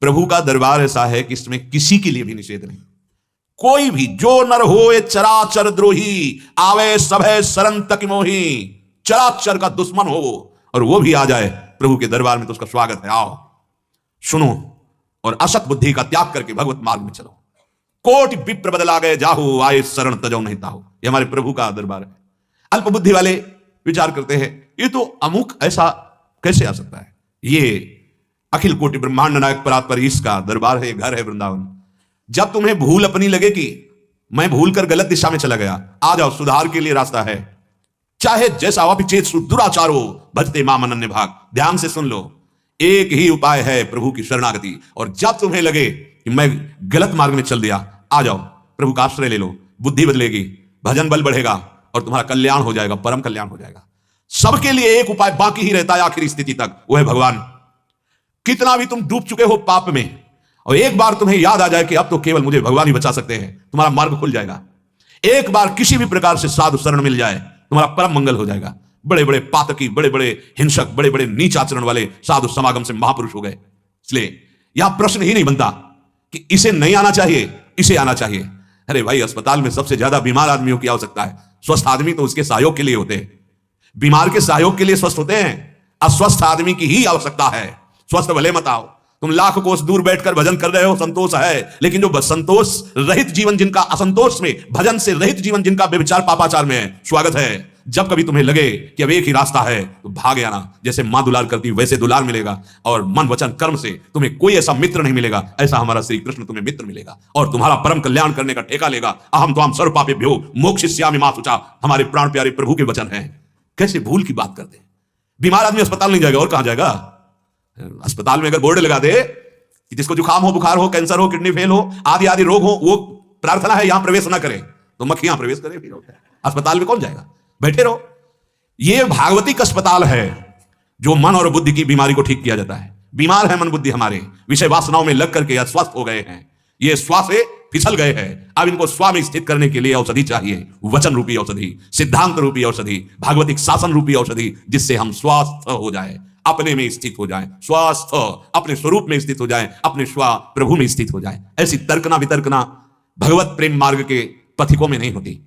प्रभु का दरबार ऐसा है कि इसमें किसी के लिए भी निषेध नहीं। कोई भी जो नर होए चराचर द्रोही, आवे सभे शरण तक मोही। चराचर का दुश्मन हो और वो भी आ जाए प्रभु के दरबार में तो उसका स्वागत है। आओ सुनो और असत बुद्धि का त्याग करके भगवत मार्ग में चलो। कोटि विप्र बदला गए जाहू, आए शरण तजो नहीं ताहू। ये हमारे प्रभु का दरबार है। अल्प बुद्धि वाले विचार करते हैं ये तो अमुक ऐसा कैसे आ सकता है। ये अखिल कोटि ब्रह्मांड नायक परात्पर इसका दरबार है, घर है वृंदावन। जब तुम्हें भूल अपनी लगे कि मैं भूल कर गलत दिशा में चला गया, आ जाओ, सुधार के लिए रास्ता है। चाहे जैसा अपिचेत दुराचारो भजते माम अनन्य भाग। ध्यान से सुन लो, एक ही उपाय है प्रभु की शरणागति। और जब तुम्हें लगे कि मैं गलत मार्ग में चल दिया, आ जाओ प्रभु का आश्रय ले लो। बुद्धि बदलेगी, भजन बल बढ़ेगा और तुम्हारा कल्याण हो जाएगा, परम कल्याण हो जाएगा। सबके लिए एक उपाय बाकी ही रहता है आखिरी स्थिति तक, वो है भगवान। कितना भी तुम डूब चुके हो पाप में और एक बार तुम्हें याद आ जाए कि अब तो केवल मुझे भगवान ही बचा सकते हैं, तुम्हारा मार्ग खुल जाएगा। एक बार किसी भी प्रकार से साधु शरण मिल जाए, तुम्हारा परम मंगल हो जाएगा। बड़े बड़े पातकी, बड़े बड़े हिंसक, बड़े बड़े नीच आचरण वाले साधु समागम से महापुरुष हो गए। इसलिए यह प्रश्न ही नहीं बनता कि इसे नहीं आना चाहिए, इसे आना चाहिए। अरे भाई, अस्पताल में सबसे ज्यादा बीमार आदमियों की आवश्यकता है। स्वस्थ आदमी तो उसके सहयोग के लिए होते हैं, बीमार के सहयोग के लिए स्वस्थ होते हैं। अस्वस्थ आदमी की ही आवश्यकता है। स्वस्थ भले मत आओ, तुम लाख कोस दूर बैठकर भजन कर रहे हो, संतोष है, लेकिन जो संतोष रहित जीवन जिनका, असंतोष में भजन से रहित जीवन जिनका व्यभिचार पापाचार में है, स्वागत है। जब कभी तुम्हें लगे कि अब एक ही रास्ता है तो भाग आना। जैसे मां दुलार करती वैसे दुलार मिलेगा और मन वचन कर्म से तुम्हें कोई ऐसा मित्र नहीं मिलेगा, ऐसा हमारा श्री कृष्ण तुम्हें मित्र मिलेगा और तुम्हारा परम कल्याण करने का ठेका लेगा। अहम त्वाम सर्व पापेभ्यो मोक्षयिष्यामि मा शुचा, हमारे प्राण प्यारे प्रभु के वचन हैं। कैसे भूल की बात करते हैं। बीमार आदमी अस्पताल नहीं जाएगा और कहां जाएगा। अस्पताल में अगर बोर्ड लगा दे कि जिसको जुकाम हो, बुखार हो, कैंसर हो, किडनी फेल हो, आदि आदि रोग हो, वो प्रार्थना है यहां प्रवेश ना करें, तो मक्खियां प्रवेश करें। अस्पताल में कौन जाएगा, बैठे रहो। ये भागवतिक अस्पताल है जो मन और बुद्धि की बीमारी को ठीक किया जाता है। बीमार है मन बुद्धि हमारे, विषय वासनाओं में लग करके अस्वस्थ हो गए हैं, ये स्वा से फिसल गए हैं। अब इनको स्वा में स्थित करने के लिए औषधि चाहिए, वचन रूपी औषधि, सिद्धांत रूपी औषधि, भागवतिक शासन रूपी औषधि, जिससे हम स्वस्थ हो जाए, अपने में स्थित हो जाए, स्वस्थ अपने स्वरूप में स्थित हो जाए, अपने स्वा प्रभु में स्थित हो जाए। ऐसी तर्कना वितर्कना भगवत प्रेम मार्ग के पथिकों में नहीं होती।